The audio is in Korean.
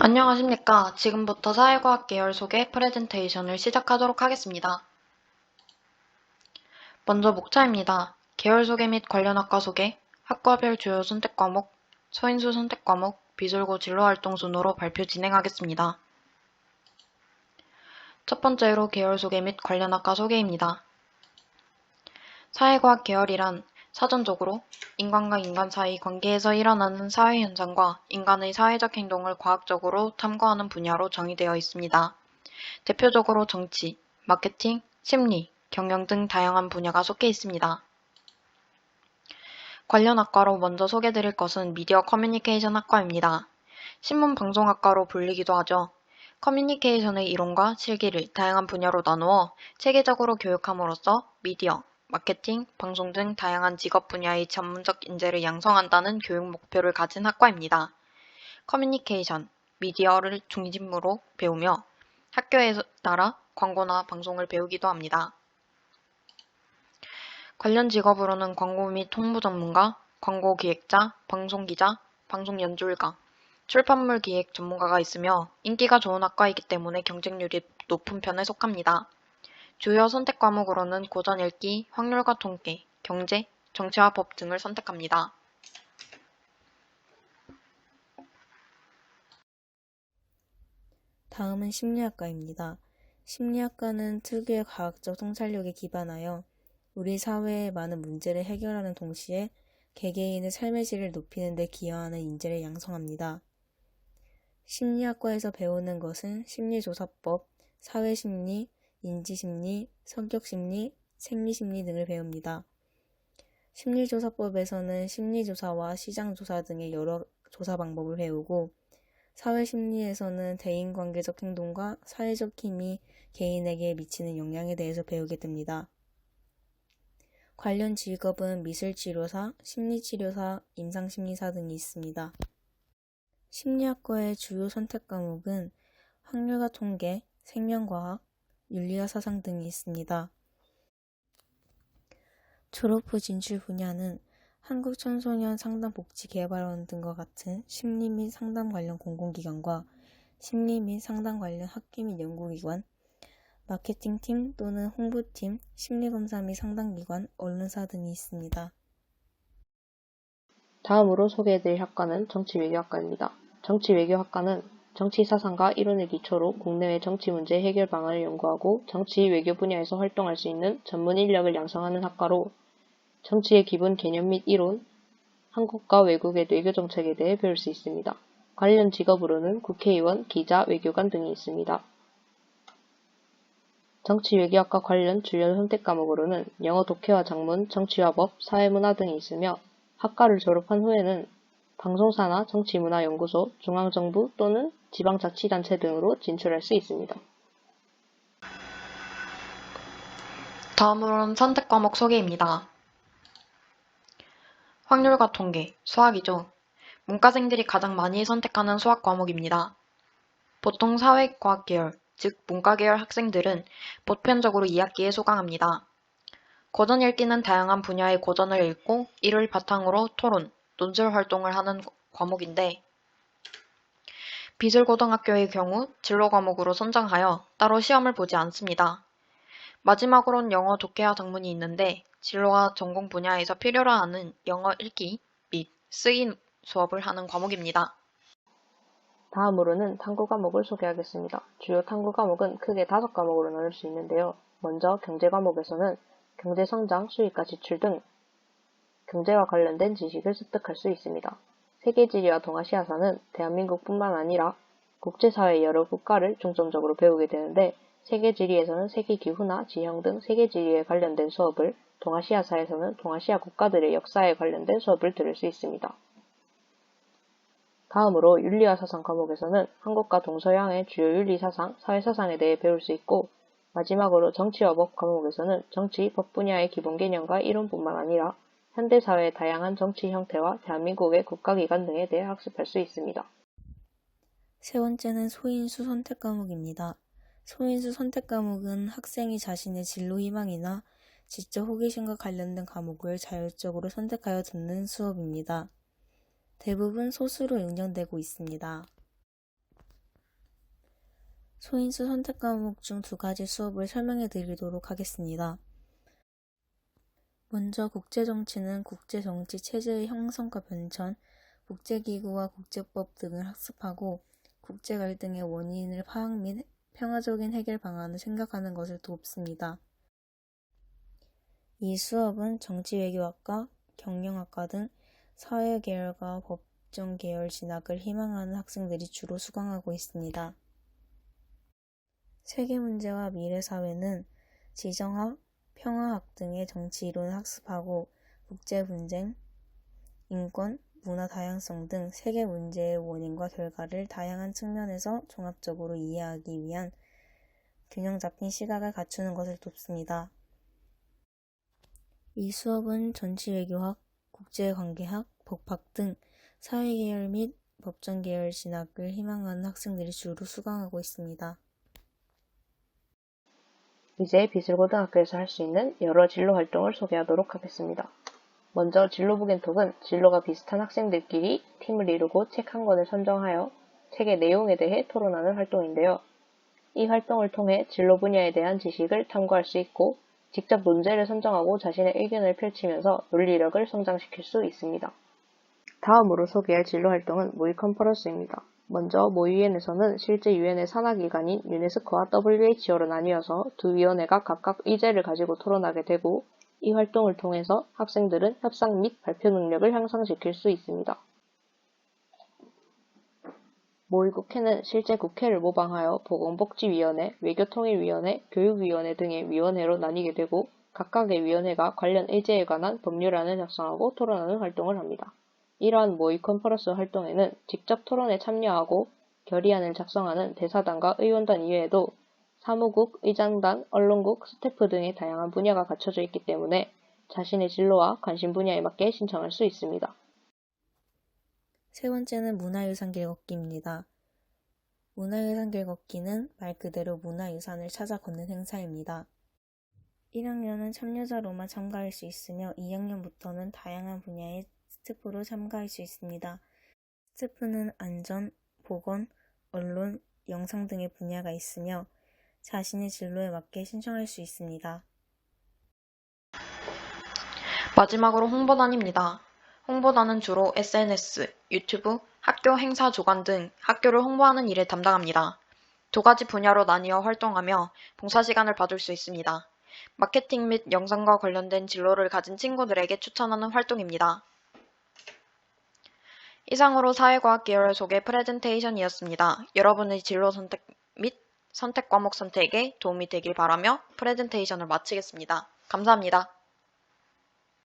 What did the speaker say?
안녕하십니까. 지금부터 사회과학 계열 소개 프레젠테이션을 시작하도록 하겠습니다. 먼저 목차입니다. 계열 소개 및 관련 학과 소개, 학과별 주요 선택 과목, 서인수 선택 과목, 비술고 진로활동 순으로 발표 진행하겠습니다. 첫 번째로 계열 소개 및 관련 학과 소개입니다. 사회과학 계열이란 사전적으로 인간과 인간 사이 관계에서 일어나는 사회 현상과 인간의 사회적 행동을 과학적으로 탐구하는 분야로 정의되어 있습니다. 대표적으로 정치, 마케팅, 심리, 경영 등 다양한 분야가 속해 있습니다. 관련 학과로 먼저 소개드릴 것은 미디어 커뮤니케이션 학과입니다. 신문방송학과로 불리기도 하죠. 커뮤니케이션의 이론과 실기를 다양한 분야로 나누어 체계적으로 교육함으로써 미디어, 마케팅, 방송 등 다양한 직업 분야의 전문적 인재를 양성한다는 교육 목표를 가진 학과입니다. 커뮤니케이션, 미디어를 중심으로 배우며 학교에 따라 광고나 방송을 배우기도 합니다. 관련 직업으로는 광고 및 홍보 전문가, 광고 기획자, 방송 기자, 방송 연출가, 출판물 기획 전문가가 있으며 인기가 좋은 학과이기 때문에 경쟁률이 높은 편에 속합니다. 주요 선택 과목으로는 고전 읽기, 확률과 통계, 경제, 정치와 법 등을 선택합니다. 다음은 심리학과입니다. 심리학과는 특유의 과학적 통찰력에 기반하여 우리 사회의 많은 문제를 해결하는 동시에 개개인의 삶의 질을 높이는 데 기여하는 인재를 양성합니다. 심리학과에서 배우는 것은 심리조사법, 사회심리, 인지심리, 성격심리, 생리심리 등을 배웁니다. 심리조사법에서는 심리조사와 시장조사 등의 여러 조사 방법을 배우고 사회심리에서는 대인관계적 행동과 사회적 힘이 개인에게 미치는 영향에 대해서 배우게 됩니다. 관련 직업은 미술치료사, 심리치료사, 임상심리사 등이 있습니다. 심리학과의 주요 선택 과목은 확률과 통계, 생명과학, 윤리와 사상 등이 있습니다. 졸업 후 진출 분야는 한국청소년 상담복지개발원 등과 같은 심리 및 상담 관련 공공기관과 심리 및 상담 관련 학회 및 연구기관, 마케팅팀 또는 홍보팀, 심리검사 및 상담기관, 언론사 등이 있습니다. 다음으로 소개해드릴 학과는 정치외교학과입니다. 정치외교학과는 정치사상과 이론을 기초로 국내외 정치 문제 해결 방안을 연구하고 정치 외교 분야에서 활동할 수 있는 전문 인력을 양성하는 학과로 정치의 기본 개념 및 이론, 한국과 외국의 외교 정책에 대해 배울 수 있습니다. 관련 직업으로는 국회의원, 기자, 외교관 등이 있습니다. 정치외교학과 관련 주요 선택 과목으로는 영어 독해와 작문, 정치와 법, 사회문화 등이 있으며 학과를 졸업한 후에는 방송사나 정치문화연구소, 중앙정부 또는 지방자치단체 등으로 진출할 수 있습니다. 다음으로는 선택 과목 소개입니다. 확률과 통계, 수학이죠. 문과생들이 가장 많이 선택하는 수학 과목입니다. 보통 사회과학 계열, 즉 문과 계열 학생들은 보편적으로 2학기에 수강합니다. 고전 읽기는 다양한 분야의 고전을 읽고 이를 바탕으로 토론, 논술 활동을 하는 과목인데 비술고등학교의 경우 진로 과목으로 선정하여 따로 시험을 보지 않습니다. 마지막으로는 영어 독해와 작문이 있는데 진로와 전공 분야에서 필요로 하는 영어 읽기 및 쓰기 수업을 하는 과목입니다. 다음으로는 탐구 과목을 소개하겠습니다. 주요 탐구 과목은 크게 5과목으로 나눌 수 있는데요. 먼저 경제 과목에서는 경제성장, 수익과 지출 등 경제와 관련된 지식을 습득할 수 있습니다. 세계지리와 동아시아사는 대한민국뿐만 아니라 국제사회의 여러 국가를 중점적으로 배우게 되는데 세계지리에서는 세계기후나 지형 등 세계지리에 관련된 수업을, 동아시아사에서는 동아시아 국가들의 역사에 관련된 수업을 들을 수 있습니다. 다음으로 윤리와 사상 과목에서는 한국과 동서양의 주요 윤리사상, 사회사상에 대해 배울 수 있고 마지막으로 정치와 법 과목에서는 정치, 법 분야의 기본 개념과 이론뿐만 아니라 현대사회의 다양한 정치 형태와 대한민국의 국가기관 등에 대해 학습할 수 있습니다. 세 번째는 소인수 선택 과목입니다. 소인수 선택 과목은 학생이 자신의 진로 희망이나 지적 호기심과 관련된 과목을 자율적으로 선택하여 듣는 수업입니다. 대부분 소수로 운영되고 있습니다. 소인수 선택 과목 중 2가지 수업을 설명해 드리도록 하겠습니다. 먼저 국제정치는 국제정치 체제의 형성과 변천, 국제기구와 국제법 등을 학습하고 국제 갈등의 원인을 파악 및 평화적인 해결 방안을 생각하는 것을 돕습니다. 이 수업은 정치외교학과, 경영학과 등 사회계열과 법정계열 진학을 희망하는 학생들이 주로 수강하고 있습니다. 세계문제와 미래사회는 지정학, 평화학 등의 정치 이론을 학습하고 국제분쟁, 인권, 문화 다양성 등 세계 문제의 원인과 결과를 다양한 측면에서 종합적으로 이해하기 위한 균형 잡힌 시각을 갖추는 것을 돕습니다. 이 수업은 정치외교학, 국제관계학, 법학 등 사회계열 및 법정계열 진학을 희망하는 학생들이 주로 수강하고 있습니다. 이제 비슬고등학교에서 할 수 있는 여러 진로 활동을 소개하도록 하겠습니다. 먼저 진로부겐톡은 진로가 비슷한 학생들끼리 팀을 이루고 책 한 권을 선정하여 책의 내용에 대해 토론하는 활동인데요. 이 활동을 통해 진로 분야에 대한 지식을 탐구할 수 있고 직접 논제를 선정하고 자신의 의견을 펼치면서 논리력을 성장시킬 수 있습니다. 다음으로 소개할 진로 활동은 모의 컨퍼런스입니다. 먼저 모의위원회에서는 실제 유엔의 산하기관인 유네스코와 WHO로 나뉘어서 두 위원회가 각각 의제를 가지고 토론하게 되고 이 활동을 통해서 학생들은 협상 및 발표 능력을 향상시킬 수 있습니다. 모의국회는 실제 국회를 모방하여 보건복지위원회, 외교통일위원회, 교육위원회 등의 위원회로 나뉘게 되고 각각의 위원회가 관련 의제에 관한 법률안을 작성하고 토론하는 활동을 합니다. 이러한 모의 컨퍼런스 활동에는 직접 토론에 참여하고 결의안을 작성하는 대사단과 의원단 이외에도 사무국, 의장단, 언론국, 스태프 등의 다양한 분야가 갖춰져 있기 때문에 자신의 진로와 관심 분야에 맞게 신청할 수 있습니다. 세 번째는 문화유산 길걷기입니다. 문화유산 길걷기는 말 그대로 문화유산을 찾아 걷는 행사입니다. 1학년은 참여자로만 참가할 수 있으며 2학년부터는 다양한 분야의 스태프로 참가할 수 있습니다. 스태프는 안전, 보건, 언론, 영상 등의 분야가 있으며 자신의 진로에 맞게 신청할 수 있습니다. 마지막으로 홍보단입니다. 홍보단은 주로 SNS, 유튜브, 학교 행사 주관 등 학교를 홍보하는 일을 담당합니다. 2가지 분야로 나뉘어 활동하며 봉사시간을 받을 수 있습니다. 마케팅 및 영상과 관련된 진로를 가진 친구들에게 추천하는 활동입니다. 이상으로 사회과학 계열 소개 프레젠테이션이었습니다. 여러분의 진로 선택 및 선택 과목 선택에 도움이 되길 바라며 프레젠테이션을 마치겠습니다. 감사합니다.